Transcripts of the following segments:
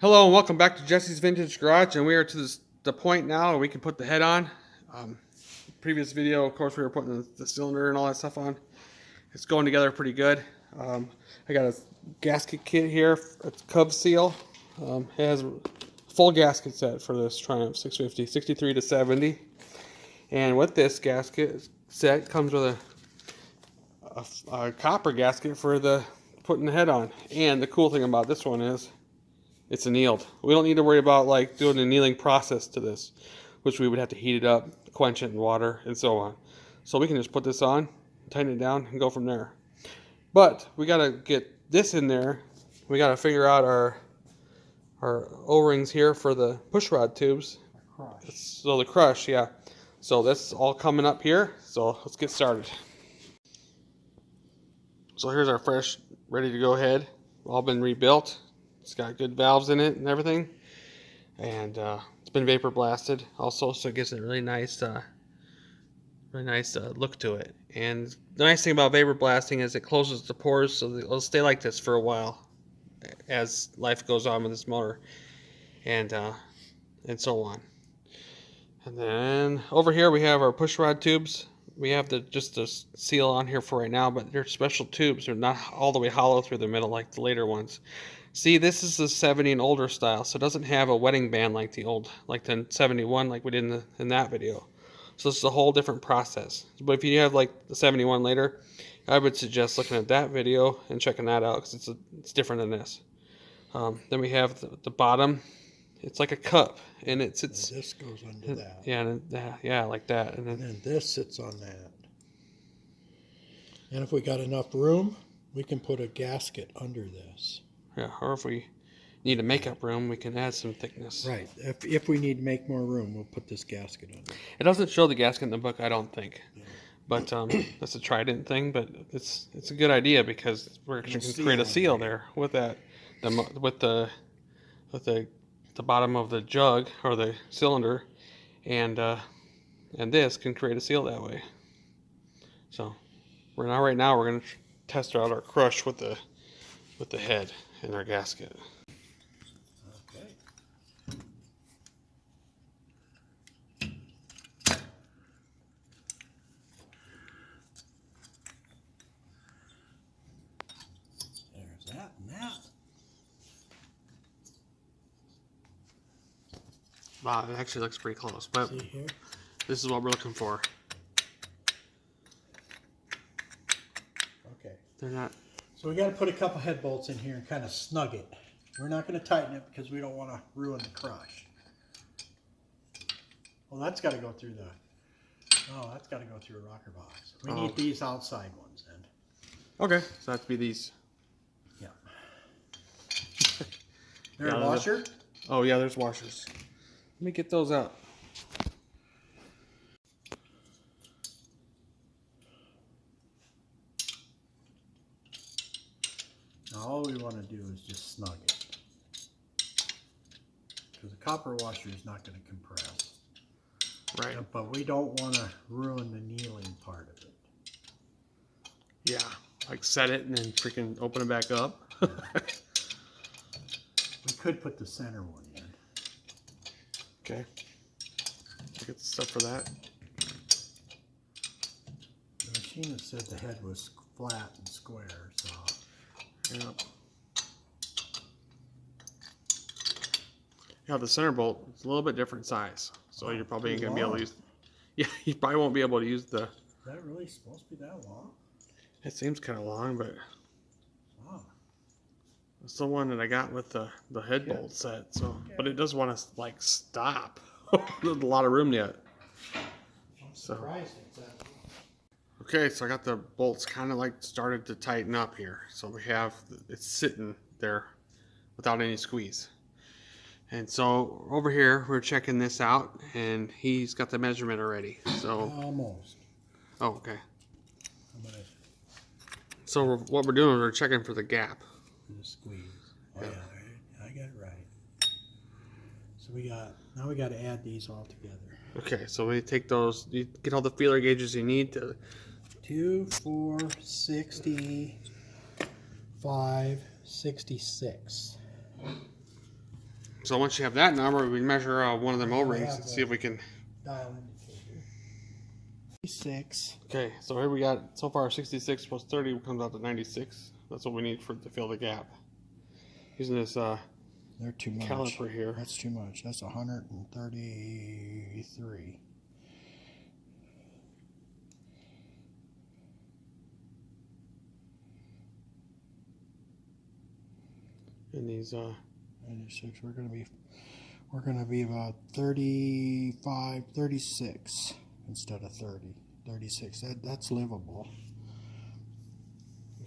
Hello and welcome back to Jesse's Vintage Garage, and we are to the point now where we can put the head on. Previous video, of course, we were putting the cylinder and all that stuff on. It's going together pretty good. I got a gasket kit here, a Cub seal. It has a full gasket set for this Triumph 650, 63 to 70. And with this gasket set comes with a copper gasket for the putting the head on. And the cool thing about this one is it's annealed. We don't need to worry about like doing an annealing process to this, which we would have to heat it up, quench it in water, and so on. So we can just put this on, tighten it down, and go from there. But we gotta get this in there. We gotta figure out our O-rings here for the push rod tubes. So the crush, yeah. So that's all coming up here. So let's get started. So here's our fresh, ready to go head. All been rebuilt. It's got good valves in it and everything, and it's been vapor blasted also, so it gives it a really nice look to it. And the nice thing about vapor blasting is it closes the pores, so it'll stay like this for a while as life goes on with this motor, and so on. And then over here we have our push rod tubes. We have just the seal on here for right now, but they're special tubes. They're not all the way hollow through the middle like the later ones. See, this is the 70 and older style, so it doesn't have a wetting band like the 71 like we did in that video. So this is a whole different process. But if you have like the 71 later, I would suggest looking at that video and checking that out because it's different than this. Then we have the bottom. It's like a cup, and it sits. And this goes under that. Yeah, and yeah, like that. And then this sits on that. And if we got enough room, we can put a gasket under this. Yeah, or if we need a makeup room, we can add some thickness. Right. If we need to make more room, we'll put this gasket under. It doesn't show the gasket in the book, I don't think. Yeah. But that's a Trident thing. But it's a good idea because we're actually going to create a seal there with that, with the bottom of the jug or the cylinder, and this can create a seal that way. So right now we're going to test out our crush with the head in our gasket. Okay. There's that and that. Wow, it actually looks pretty close, but see here? This is what we're looking for. Okay. They're not. So we got to put a couple head bolts in here and kind of snug it. We're not going to tighten it because we don't want to ruin the crush. Well, that's got to go through that's got to go through a rocker box. We need these outside ones then. Okay, so that to be these. Yeah. There's a washer? Oh yeah, there's washers. Let me get those out. Now all we want to do is just snug it. Because the copper washer is not going to compress. Right. But we don't want to ruin the annealing part of it. Yeah, like set it and then freaking open it back up. Yeah. We could put the center one in. Okay. I get the stuff for that. The machinist said the head was flat and square, so. Yeah. Yeah, the center bolt is a little bit different size, so you're probably ain't gonna be able to use. Yeah, you probably won't be able to use the. Is that really supposed to be that long? It seems kind of long, but. Wow. It's the one that I got with the head bolt set, so but it does want to like stop. There's a lot of room yet. I'm surprised exactly. Okay, so I got the bolts kind of like started to tighten up here. So we have it's sitting there without any squeeze. And so over here we're checking this out, and he's got the measurement already. So almost. Oh, okay. So what we're doing is we're checking for the gap. The squeeze. Oh yeah, I got it right. So now we got to add these all together. Okay, so we take those. You get all the feeler gauges you need to. 2, 4, 60, 5, 66. So once you have that number, we measure one of them O-rings and see if we can dial indicator. 6. Okay, so here we got so far 66 plus 30 comes out to 96. That's what we need to fill the gap. Using this They're too much. caliper here. That's too much. That's 133. And these 96. We're gonna be about 35, 36 instead of 30. 36. That's livable.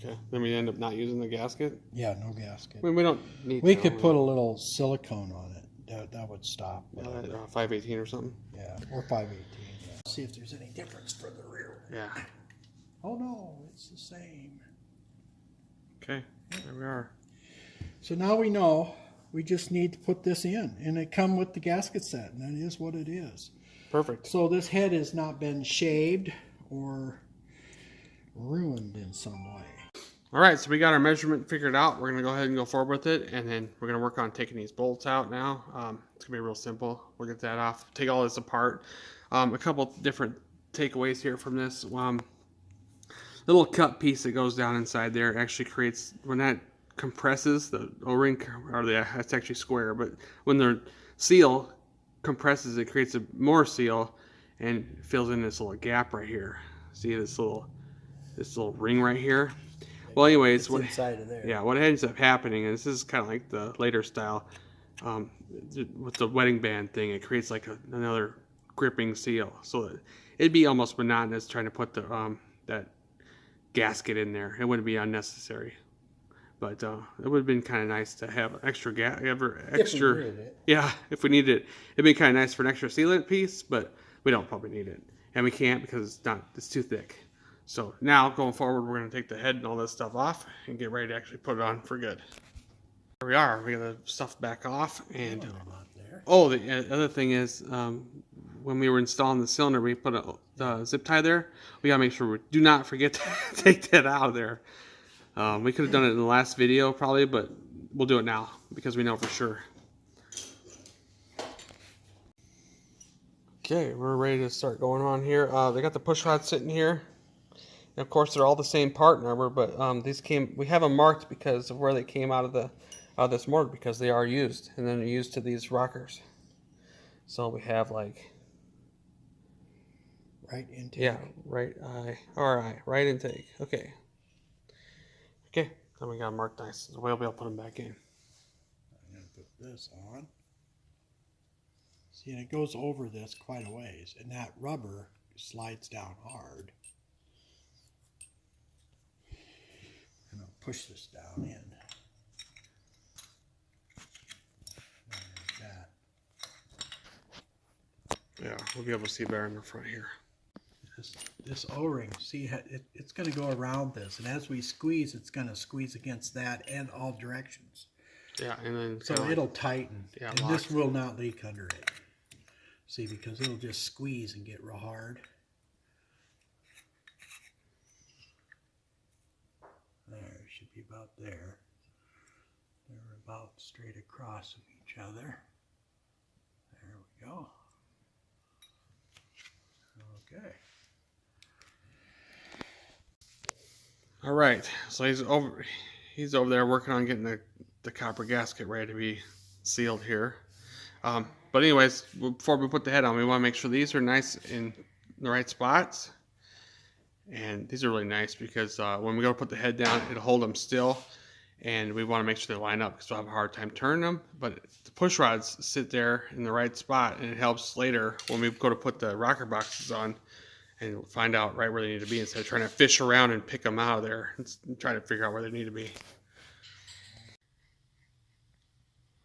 okay. Then we end up not using the gasket. Yeah, no gasket. I mean, we don't need. We could put a little silicone on it. That would stop. 518 or something. Yeah, or 518. Yeah. See if there's any difference for the rear. Yeah. Oh no, it's the same. Okay. There we are. So now we know. We just need to put this in, and it come with the gasket set, and that is what it is. Perfect. So this head has not been shaved or ruined in some way. All right, so we got our measurement figured out. We're gonna go ahead and go forward with it, and then we're gonna work on taking these bolts out now. It's gonna be real simple. We'll get that off. Take all this apart. A couple different takeaways here from this. The little cup piece that goes down inside there actually creates, when that compresses, the O-ring, or that's actually square, but when the seal compresses, it creates more seal and fills in this little gap right here. See this little ring right here? Well, anyways, It's inside of there. Yeah, what ends up happening, and this is kind of like the later style, with the wedding band thing, it creates like another gripping seal. So it'd be almost monotonous trying to put the that gasket in there. It wouldn't be unnecessary. But it would have been kind of nice to have extra if we needed it. It'd be kind of nice for an extra sealant piece, but we don't probably need it. And we can't because it's too thick. So now going forward, we're going to take the head and all this stuff off and get ready to actually put it on for good. Here we are. We got the stuff back off. And the other thing is, when we were installing the cylinder, we put a zip tie there. We got to make sure we do not forget to take that out of there. We could have done it in the last video probably, but we'll do it now because we know for sure. Okay, we're ready to start going on here. They got the push rods sitting here. And of course, they're all the same part number, but we have them marked because of where they came out of this motor, because they are used, and then they're used to these rockers. So we have like right intake. Yeah, right eye, right intake. Okay. Okay, then we got them marked nice. So we'll be able to put them back in. I'm going to put this on. See, and it goes over this quite a ways, and that rubber slides down hard. And I'll push this down in. Like that. Yeah, we'll be able to see better in the front here. This O-ring, see, it's going to go around this, and as we squeeze, it's going to squeeze against that and all directions. Yeah, and then so it'll tighten, and this will not leak under it. See, because it'll just squeeze and get real hard. There, should be about there. They're about straight across of each other. There we go. Okay. All right, so he's over there working on getting the copper gasket ready to be sealed here. But anyways, before we put the head on, we want to make sure these are nice in the right spots. And these are really nice because when we go to put the head down, it'll hold them still. And we want to make sure they line up because we'll have a hard time turning them. But the push rods sit there in the right spot, and it helps later when we go to put the rocker boxes on and find out right where they need to be instead of trying to fish around and pick them out of there and try to figure out where they need to be.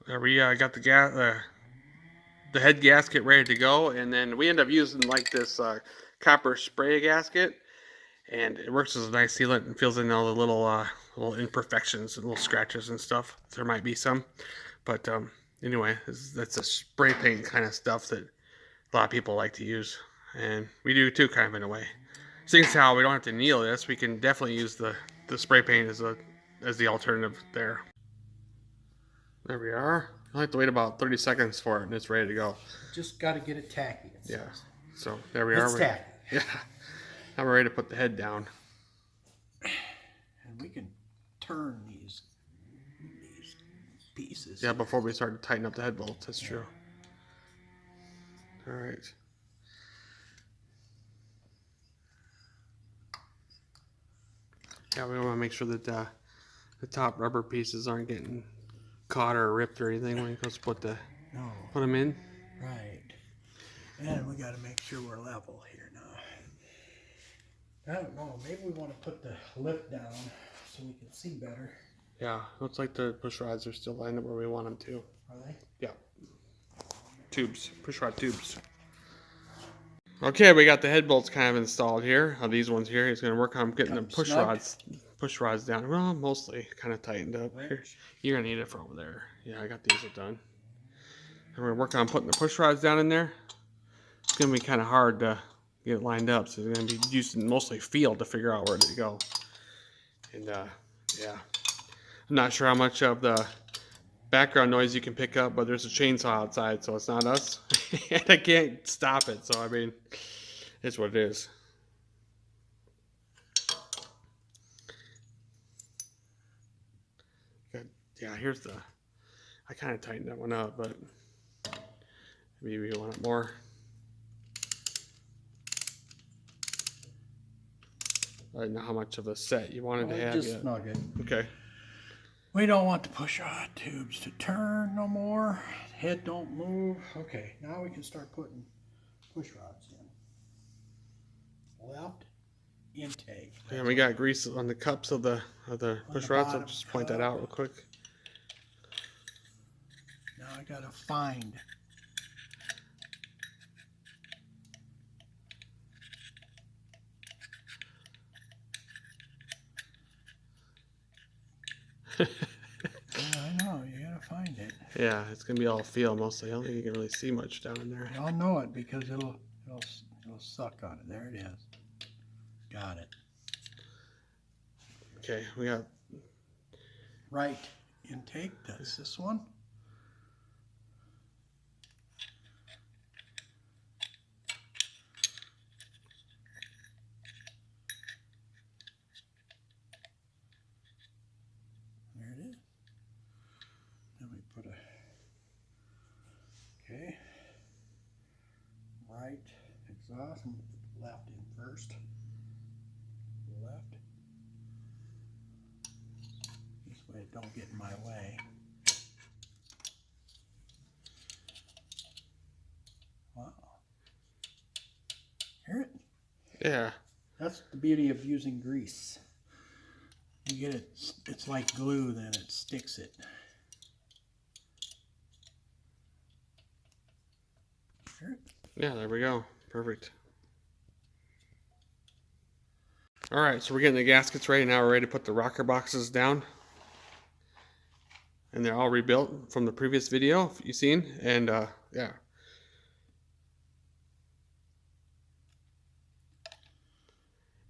There we got the head gasket ready to go, and then we end up using like this copper spray gasket, and it works as a nice sealant and fills in all the little imperfections and little scratches and stuff. There might be some, but anyway, that's a spray paint kind of stuff that a lot of people like to use, and we do too, kind of in a way. Seeing as how we don't have to anneal this, we can definitely use the spray paint as the alternative there. There we are. I have to wait about 30 seconds for it, and it's ready to go. Just got to get it tacky. It Yeah. says. So there we It's are. tacky. Yeah. Now we're ready to put the head down. And we can turn these pieces. Yeah, before we start to tighten up the head bolts. That's true. All right. Yeah, we want to make sure that the top rubber pieces aren't getting caught or ripped or anything when you go to put them in. Right. And we got to make sure we're level here now. I don't know. Maybe we want to put the lip down so we can see better. Yeah, looks like the push rods are still lined up where we want them to. Are they? Yeah. Tubes, push rod tubes. Okay, we got the head bolts kind of installed here. These ones here, he's going to work on getting the push rods down. Well, mostly kind of tightened up. Here, you're going to need it for over there. Yeah, I got these done. And we're going to work on putting the push rods down in there. It's going to be kind of hard to get it lined up, so we're going to be using mostly feel to figure out where to go. And yeah, I'm not sure how much of the background noise you can pick up, but there's a chainsaw outside, so it's not us. And I can't stop it, so I mean, it's what it is. Good. Yeah, here's the, I kind of tightened that one up, but maybe we want it more. I don't know how much of a set you wanted to have just yet. snug it. Okay. We don't want the push rod tubes to turn no more. Head don't move. Okay, now we can start putting push rods in. Left intake. Yeah, we got grease on the cups of the push rods. I'll just point that out real quick. Now I gotta find. Yeah, I know, you gotta find it. Yeah, it's gonna be all feel mostly. I don't think you can really see much down in there. I'll know it because it'll suck on it. There it is. Got it. Okay, we got Right intake. That's this one. There it is. Then we put a okay. Right exhaust and left in first. Left. This way it don't get in my way. Wow. Hear it? yeah. That's the beauty of using grease. You get it, it's like glue, then it sticks it. Hear it? Yeah, there we go. Perfect. All right, so we're getting the gaskets ready. Now we're ready to put the rocker boxes down. And they're all rebuilt from the previous video you've seen. And yeah.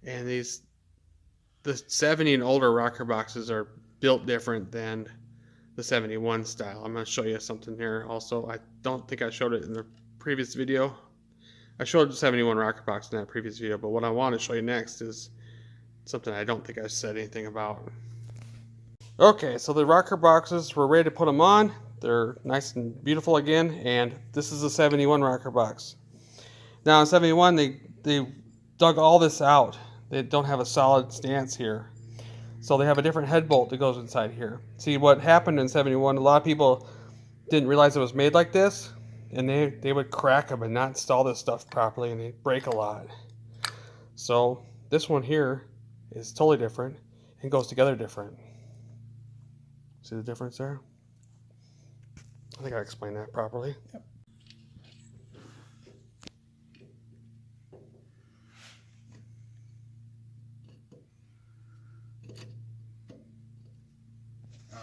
And the 70 and older rocker boxes are built different than the 71 style. I'm going to show you something here also. I don't think I showed it in the previous video. I showed the 71 rocker box in that previous video, but what I want to show you next is something I don't think I said anything about. Okay, so the rocker boxes, we're ready to put them on. They're nice and beautiful again, and this is a 71 rocker box. Now in 71, they dug all this out. They don't have a solid stance here. So they have a different head bolt that goes inside here. See, what happened in 71, a lot of people didn't realize it was made like this, and they would crack them and not install this stuff properly, and they'd break a lot. So this one here is totally different and goes together different. See the difference there? I think I explained that properly. Yep.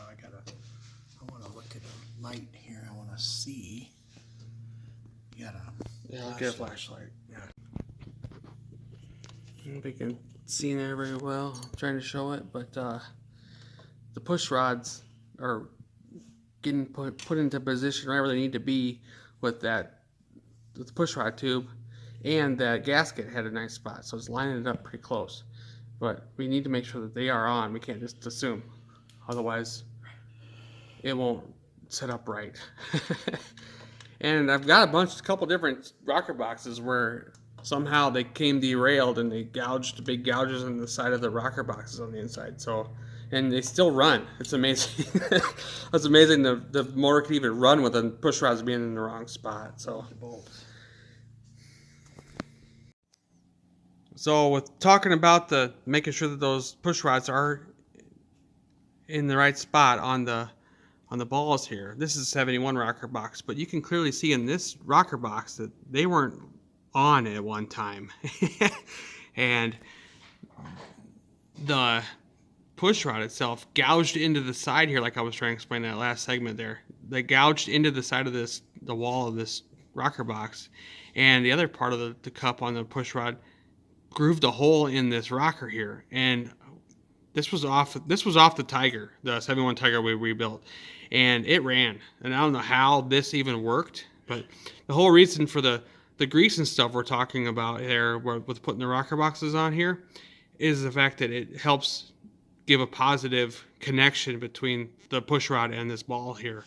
I want to look at a light here. I want to see. You got a Yeah, I'll get a flashlight. Yeah. I don't know if you can see in there very well. I'm trying to show it, but the push rods are getting put into position right where they need to be with the push rod tube, and that gasket had a nice spot, so it's lining it up pretty close. But we need to make sure that they are on. We can't just assume, otherwise it won't set up right. And I've got a couple different rocker boxes where somehow they came derailed and they gouged big gouges in the side of the rocker boxes on the inside. So, and they still run. It's amazing. It's amazing the motor can even run with the push rods being in the wrong spot. So with talking about making sure that those push rods are in the right spot on the balls here. This is a 71 rocker box, but you can clearly see in this rocker box that they weren't on at one time. And the push rod itself gouged into the side here, like I was trying to explain in that last segment there. They gouged into the side of the wall of this rocker box, and the other part of the cup on the push rod grooved a hole in this rocker here. And this was off the Tiger, the 71 Tiger we rebuilt, and it ran. And I don't know how this even worked, but the whole reason for the grease and stuff we're talking about there with putting the rocker boxes on here is the fact that it helps give a positive connection between the push rod and this ball here.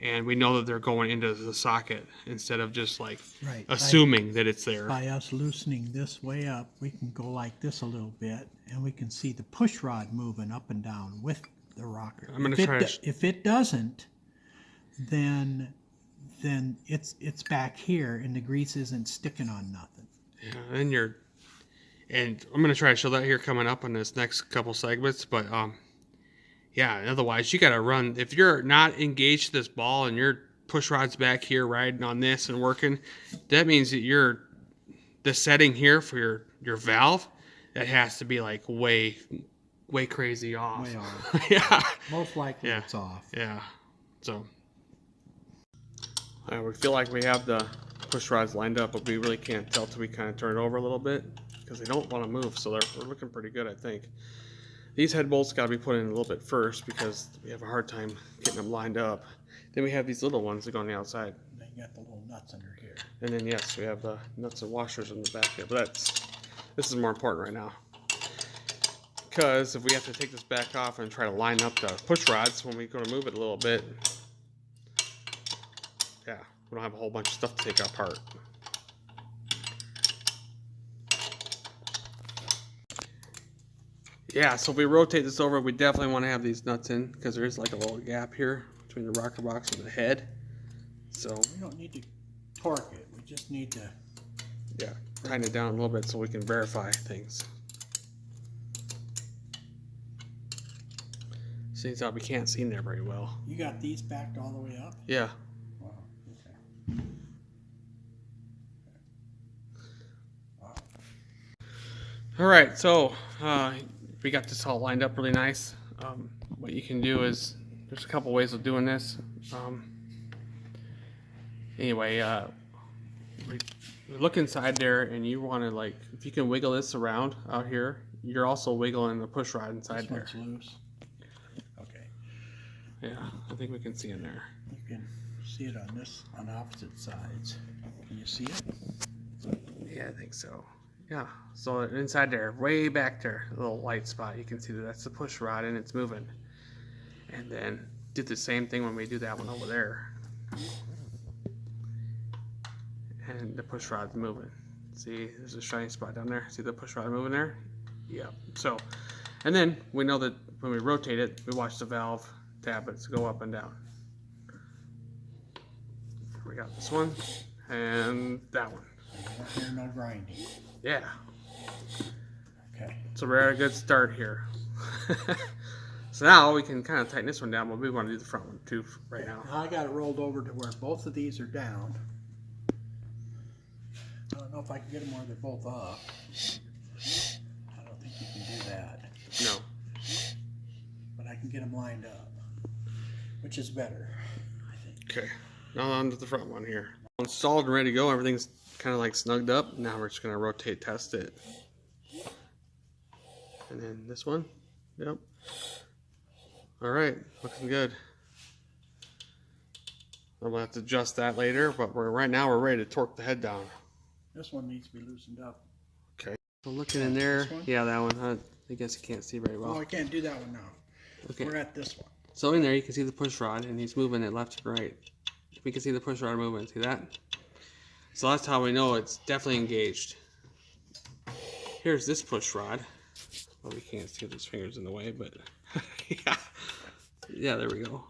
And we know that they're going into the socket instead of just like assuming that it's there. By us loosening this way up, we can go like this a little bit, and we can see the push rod moving up and down with the rocker. I'm going to try if it doesn't, then it's back here, and the grease isn't sticking on nothing. Yeah, and I'm going to try to show that here coming up on this next couple segments, but yeah, otherwise you got to run. If you're not engaged to this ball and your push rod's back here riding on this and working, that means that the setting here for your valve, that has to be like way crazy off. Way off. Yeah. Most likely it's off. Yeah. So we feel like we have the push rods lined up, but we really can't tell till we kind of turn it over a little bit because they don't want to move. So they're looking pretty good, I think. These head bolts got to be put in a little bit first because we have a hard time getting them lined up. Then we have these little ones that go on the outside. Then you got the little nuts under here. And then yes, we have the nuts and washers in the back here. But this is more important right now, because if we have to take this back off and try to line up the push rods when we go to move it a little bit, yeah, we don't have a whole bunch of stuff to take apart. Yeah, so if we rotate this over, we definitely want to have these nuts in because there is like a little gap here between the rocker box and the head. So we don't need to torque it. We just need to tighten it down a little bit so we can verify things. Seems that we can't see in there very well. You got these backed all the way up? Yeah. Wow. Okay. Wow. All right, so we got this all lined up really nice. What you can do is, there's a couple ways of doing this. Anyway, we look inside there, and you want to, like, if you can wiggle this around out here, you're also wiggling the push rod inside there. This one's loose. Okay. Yeah, I think we can see in there. You can see it on opposite sides. Can you see it? Yeah, I think so. Yeah, so inside there, way back there, a little light spot, you can see that that's the push rod and it's moving. And then do the same thing when we do that one over there. And the push rod's moving. See, there's a shiny spot down there. See the push rod moving there? Yeah. So, and then we know that when we rotate it, we watch the valve tablets go up and down. We got this one and that one. No grinding. Yeah. Okay. So we're at a good start here. So now we can kind of tighten this one down, but we want to do the front one too right now. I got it rolled over to where both of these are down. I don't know if I can get them where they're both up. I don't think you can do that. No. But I can get them lined up, which is better, I think. Okay. Now on to the front one here. Installed and ready to go. Everything's kind of like snugged up. Now we're just going to rotate test it. And then this one. Yep. All right. Looking good. I'm gonna have to adjust that later, but right now we're ready to torque the head down. This one needs to be loosened up. Okay. So looking in there, This one? yeah, that one. I guess you can't see very well. Oh, I can't do that one now. Okay. We're at this one. So in there you can see the push rod, and he's moving it left and right. We can see the push rod moving. See that? So that's how we know it's definitely engaged. Here's this push rod. Well, we can't see his fingers in the way, but yeah. Yeah, there we go.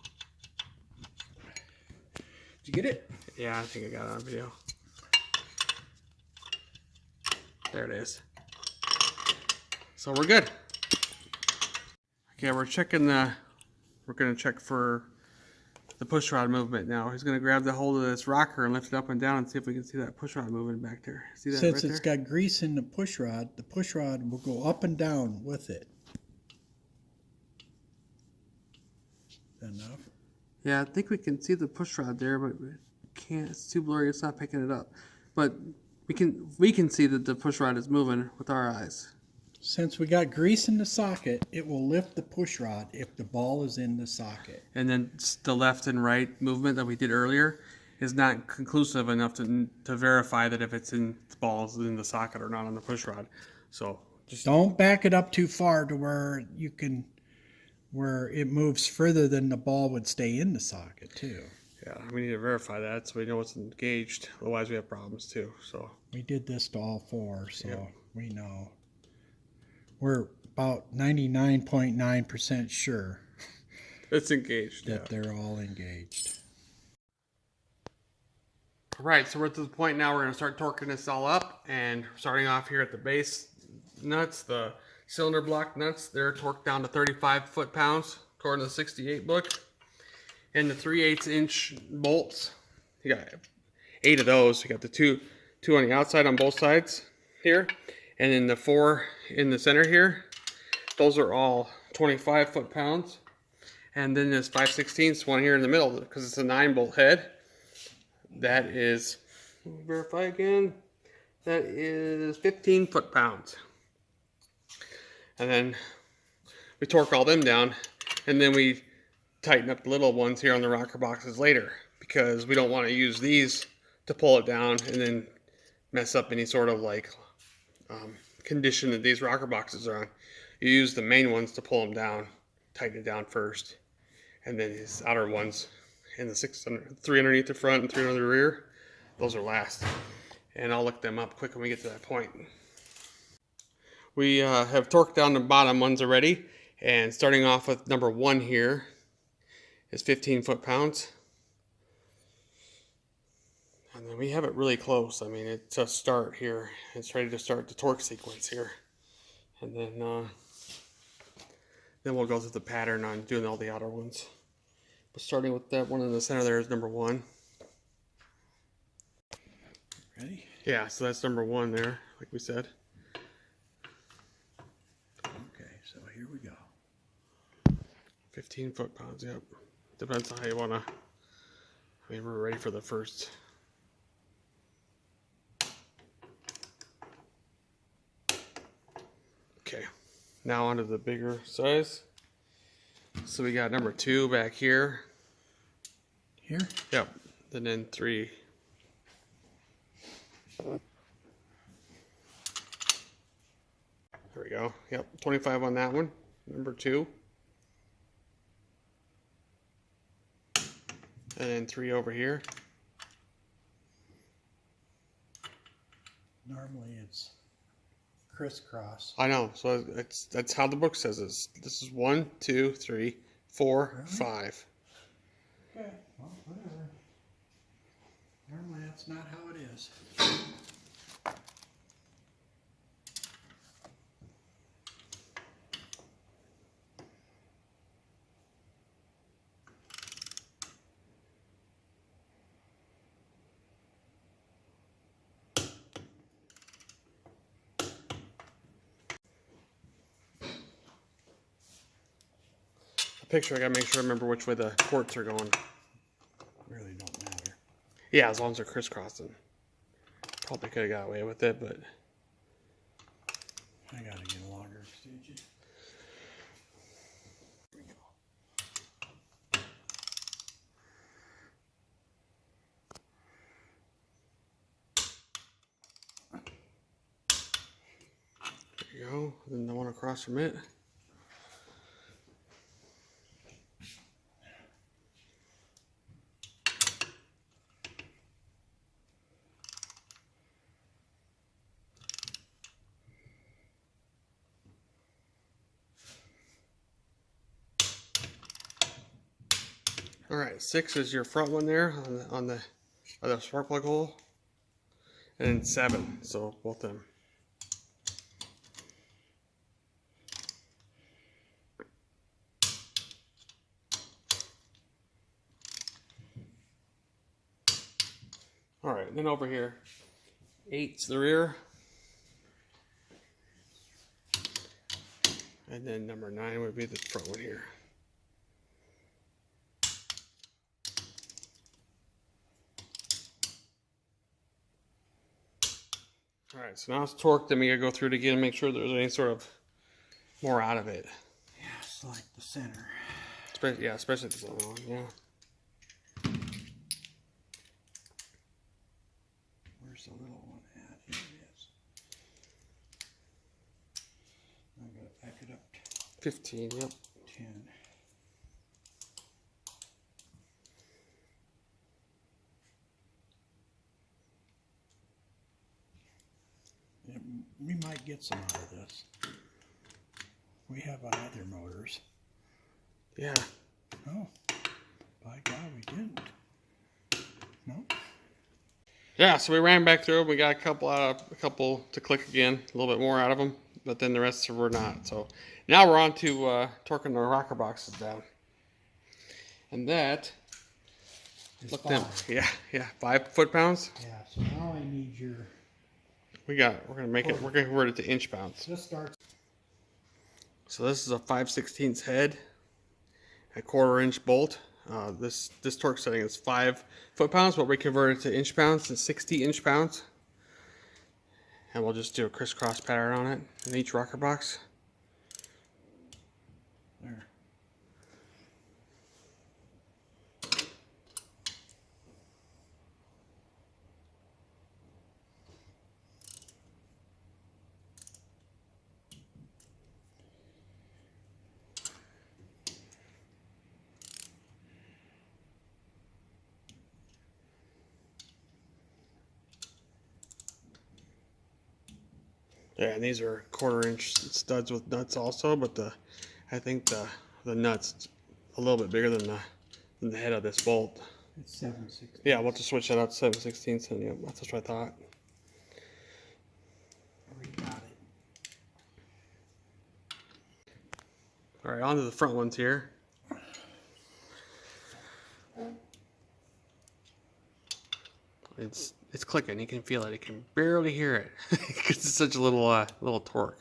Did you get it? Yeah, I think I got it on video. There it is. So we're good. Okay, we're gonna check for the push rod movement now. He's gonna grab the hold of this rocker and lift it up and down and see if we can see that push rod moving back there. See that Since right it's there? got grease in the push rod will go up and down with it. Enough? Yeah, I think we can see the push rod there, but we can't. It's too blurry. It's not picking it up. But we can see that the push rod is moving with our eyes. Since we got grease in the socket, it will lift the push rod if the ball is in the socket. And then the left and right movement that we did earlier is not conclusive enough to verify that if it's in the balls in the socket or not on the push rod. So just Don't back it up too far to where it moves further than the ball would stay in the socket too. yeah, we need to verify that so we know it's engaged. Otherwise, we have problems too. So We did this to all four, so Yep. we know. We're about 99.9% sure it's engaged. that Yeah. they're all engaged. All right, so we're at the point now we're going to start torquing this all up, and starting off here at the base nuts, the cylinder block nuts, they're torqued down to 35 foot-pounds according to the 68 book. And the 3/8 inch bolts, you got 8 of those. You got the two on the outside on both sides here, and then the 4 in the center here. Those are all 25 foot-pounds. And then this 5/16 one here in the middle, because it's a 9-bolt head. That is, verify again, that is 15 foot-pounds. And then we torque all them down, and then we tighten up the little ones here on the rocker boxes later, because we don't want to use these to pull it down and then mess up any sort of like condition that these rocker boxes are on. You use the main ones to pull them down, tighten it down first, and then these outer ones and the 3 underneath the front and 3 under the rear, those are last. And I'll look them up quick when we get to that point. We have torqued down the bottom ones already, and starting off with number 1 here is 15 foot-pounds. And then we have it really close. I mean, it's a start here. It's ready to start the torque sequence here. And then we'll go through the pattern on doing all the outer ones. But starting with that one in the center there is number 1. Ready? Yeah, so that's number 1 there, like we said. Okay, so here we go. 15 foot-pounds, yep. Depends on how you want to. I mean, we're ready for the first. Okay, now onto the bigger size. So we got number 2 back here. Here? Yep, and then 3. There we go. Yep, 25 on that one. Number 2. And then 3 over here. Normally it's crisscross. I know, so that's how the book says this. This is 1, 2, 3, 4, Really? 5. Okay, well, whatever. Normally that's not how it is. Picture, I gotta make sure I remember which way the quartz are going. Really don't matter. Yeah, as long as they're crisscrossing. Probably could have got away with it, but I gotta get a longer extension. Here we go. we go. Then the one across from it. All right, 6 is your front one there on the spark plug hole, and then 7. So both of them. All right, then over here, 8's the rear, and then number 9 would be the front one here. All right, so now it's torqued. Then we gotta go through it again and make sure there's any sort of more out of it. Yeah, it's like the center. Especially the center one. Yeah. Where's the little one at? Here it is. I'm gonna back it up to 15. Yep. 10. We might get some out of this. We have other motors. Yeah. Oh, by God, we didn't. No. Yeah. So we ran back through. We got a couple to click again, a little bit more out of them, but then the rest were not. So now we're on to torquing the rocker boxes down, and that. It's Look 5. them. Yeah. 5 foot-pounds. Yeah, so now I need your... We're gonna make it. We're gonna convert it to inch pounds. This starts... So this is a 5/16 head, a 1/4 inch bolt. This torque setting is 5 foot-pounds, but we convert it to inch pounds to 60 inch pounds. And we'll just do a crisscross pattern on it in each rocker box. There. Yeah, and these are 1/4 inch studs with nuts also, but I think the nuts a little bit bigger than the head of this bolt. It's 7/16. Yeah, we'll have to switch that out to 7/16. And yeah, that's what I thought. We got it. All right, on to the front ones here. It's clicking. You can feel it. You can barely hear it because it's such a little torque.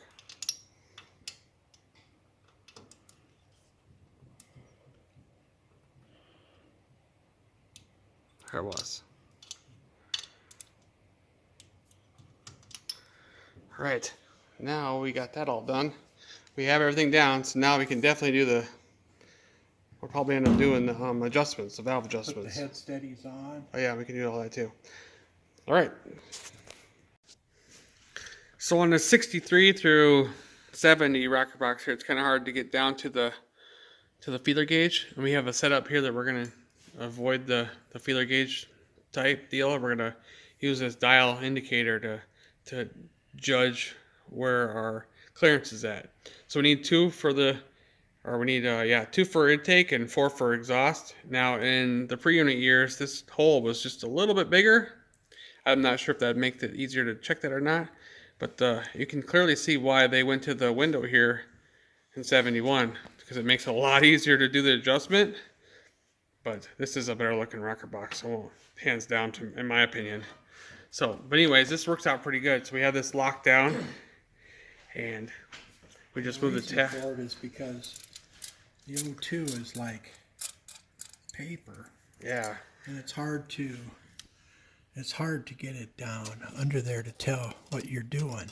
There it was. All right, now we got that all done. We have everything down, so now we can definitely do we'll probably end up doing the adjustments, the valve Put the adjustments. head steadies on. Oh yeah, we can do all that too. All right. So on the 63 through 70 rocker box here, it's kind of hard to get down to the feeler gauge, and we have a setup here that we're gonna avoid the feeler gauge type deal. We're gonna use this dial indicator to judge where our clearance is at. So we need 2 for 2 for intake and 4 for exhaust. Now in the pre-unit years, this hole was just a little bit bigger. I'm not sure if that makes it easier to check that or not, but you can clearly see why they went to the window here in 71, because it makes it a lot easier to do the adjustment. But this is a better looking rocker box, so hands down, in my opinion. So, but anyways, this works out pretty good. So we have this locked down, and we just move the tab. The reason for it is because the O2 is like paper, Yeah. and it's hard to get it down under there to tell what you're doing.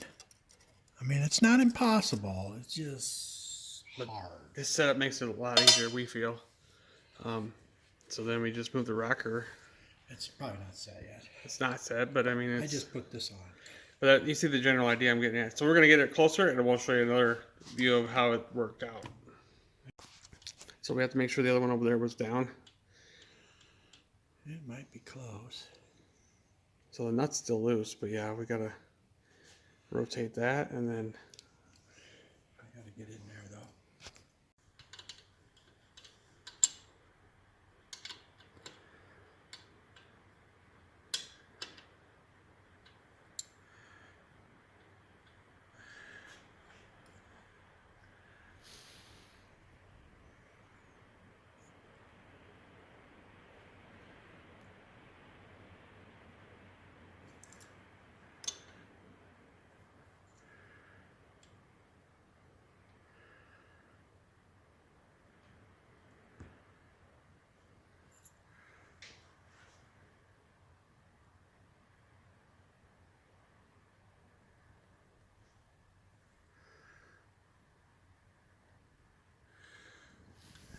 I mean, it's not impossible. It's just hard. This setup makes it a lot easier, we feel. So then we just move the rocker. It's probably not set yet. It's not set, but I mean, I just put this on. But you see the general idea I'm getting at. So we're going to get it closer, and we'll show you another view of how it worked out. So we have to make sure the other one over there was down. It might be close. So the nut's still loose, but yeah, we got to rotate that, and then I got to get in there though.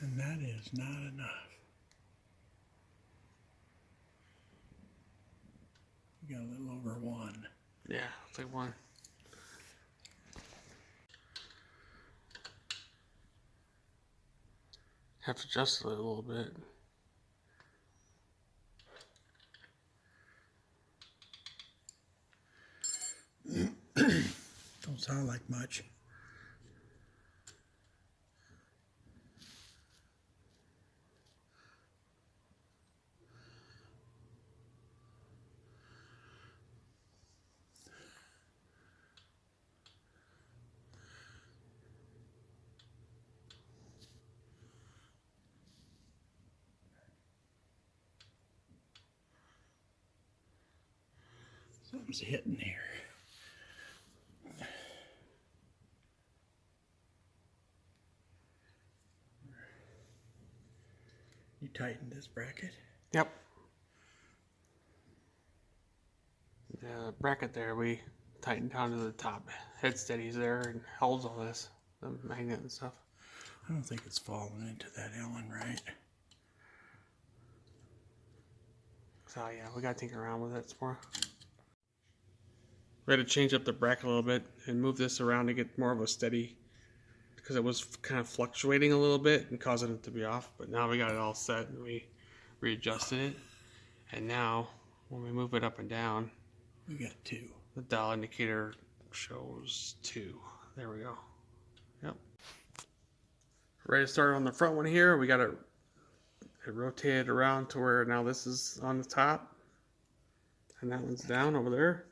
And that is not enough. We got a little over 1. yeah, it's like 1. Have to adjust it a little bit. Don't sound like much. Something's hitting here. You tightened this bracket? Yep. The bracket there, we tightened down to the top. Head steadies there and holds all this, the magnet and stuff. I don't think it's falling into that Allen right. So yeah, we gotta tinker around with it some more. We had to change up the bracket a little bit and move this around to get more of a steady, because it was kind of fluctuating a little bit and causing it to be off. But now we got it all set and we readjusted it. And now when we move it up and down, We got 2. the dial indicator shows 2. There we go. Yep. Ready to start on the front one here. We got it rotated around to where now this is on the top and that one's down over there.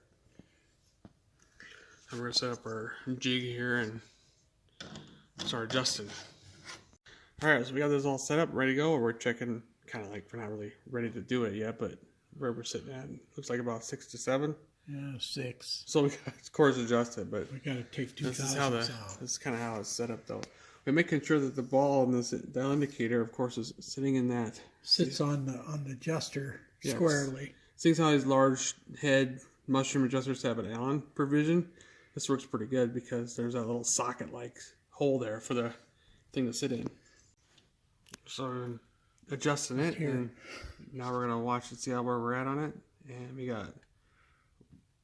And we're gonna set up our jig here and start adjusting. All right, so we got this all set up, ready to go. We're checking, kind of like we're not really ready to do it yet, but where we're sitting at looks like about 6 to 7. Yeah, 6. So we got of course adjusted, but We got to take 2 this is thousandths out. this is kind of how it's set up though. We're making sure that the ball and this dial indicator, of course, is sitting in that. Sits on the adjuster Yes. squarely. Seeing how these large head mushroom adjusters have an Allen provision, this works pretty good because there's that little socket-like hole there for the thing to sit in. So adjusting it, Here. and now we're gonna watch and see where we're at on it. And we got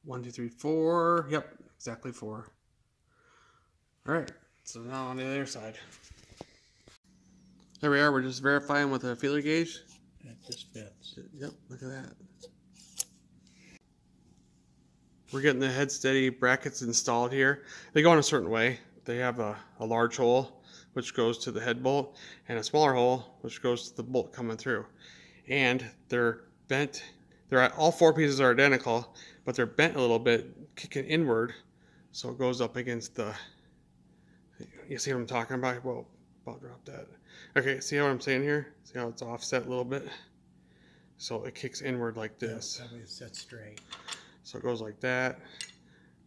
1, 2, 3, 4. Yep, exactly 4. All right. So now on the other side. There we are. We're just verifying with a feeler gauge. It just fits. Yep, look at that. We're getting the head steady brackets installed here. They go in a certain way. They have a large hole, which goes to the head bolt, and a smaller hole, which goes to the bolt coming through. And they're bent. All 4 pieces are identical, but they're bent a little bit, kicking inward. So it goes up against the, you see what I'm talking about? Whoa, about drop that. Okay, see what I'm saying here? See how it's offset a little bit? So it kicks inward like this. That way it's set straight. So it goes like that,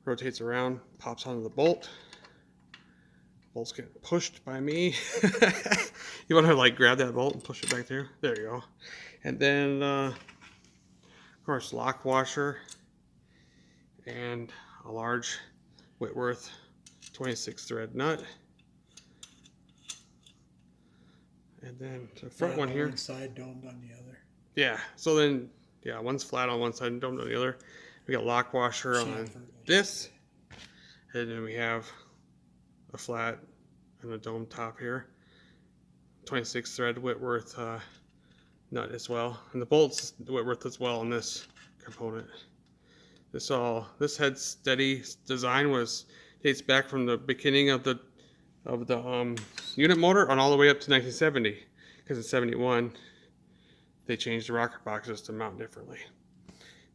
rotates around, pops onto the bolt. Bolt's getting pushed by me. You want to like grab that bolt and push it back through? There you go. And then, of course, lock washer and a large Whitworth 26 thread nut. And then the front one here. One side domed on the other. Yeah, so then, yeah, one's flat on one side and domed on the other. We got lock washer on Chamfer. this, and then we have a flat and a dome top here. 26 thread Whitworth nut as well, and the bolts Whitworth as well on this component. This head steady design dates back from the beginning of the unit motor on all the way up to 1970, because in 71 they changed the rocker boxes to mount differently.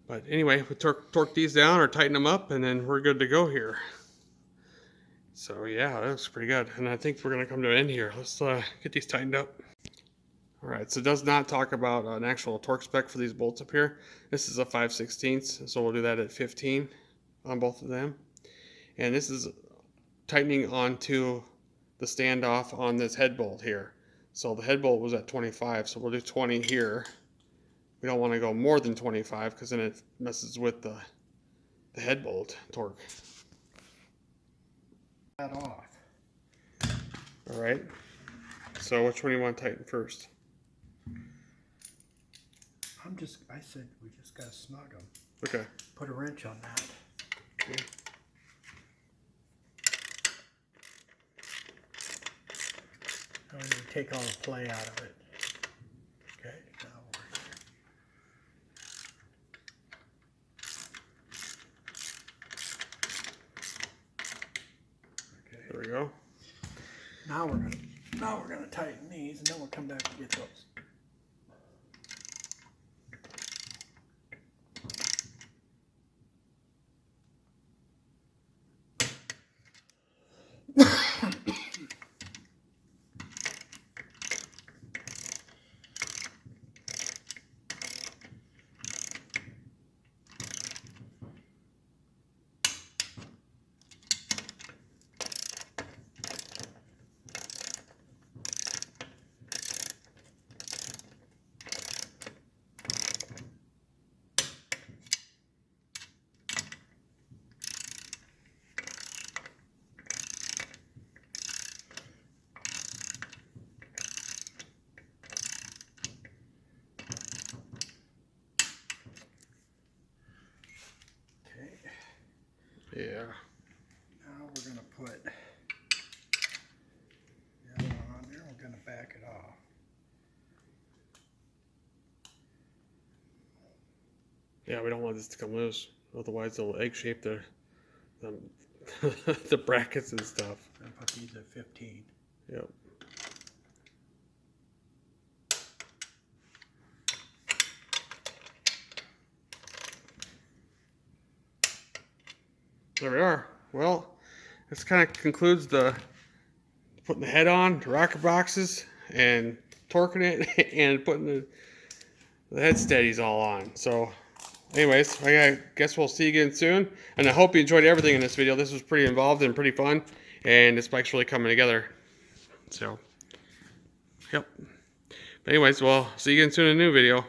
But anyway, we torque these down or tighten them up, and then we're good to go here. So yeah, that looks pretty good, and I think we're gonna come to an end here. Let's get these tightened up. All right, so it does not talk about an actual torque spec for these bolts up here. This is a 5/16, so we'll do that at 15 on both of them. And this is tightening onto the standoff on this head bolt here. So the head bolt was at 25, so we'll do 20 here. We don't want to go more than 25 because then it messes with the head bolt torque. That off. All right, so which one do you want to tighten first? I said we just gotta snug them. Okay. Put a wrench on that. Okay. I'm going to take all the play out of it. Okay, now okay. There we go. Now we're gonna tighten these, and then we'll come back and get those. Yeah. Now we're going to put the other one on there. We're going to back it off. Yeah, we don't want this to come loose. Otherwise, it'll egg shape the the brackets and stuff. I'm going to put these at 15. Yep. There we are. Well, this kind of concludes the putting the head on, the rocker boxes, and torquing it, and putting the head steadies all on. So, anyways, I guess we'll see you again soon. And I hope you enjoyed everything in this video. This was pretty involved and pretty fun, and this bike's really coming together. So, yep. But anyways, well, see you again soon in a new video.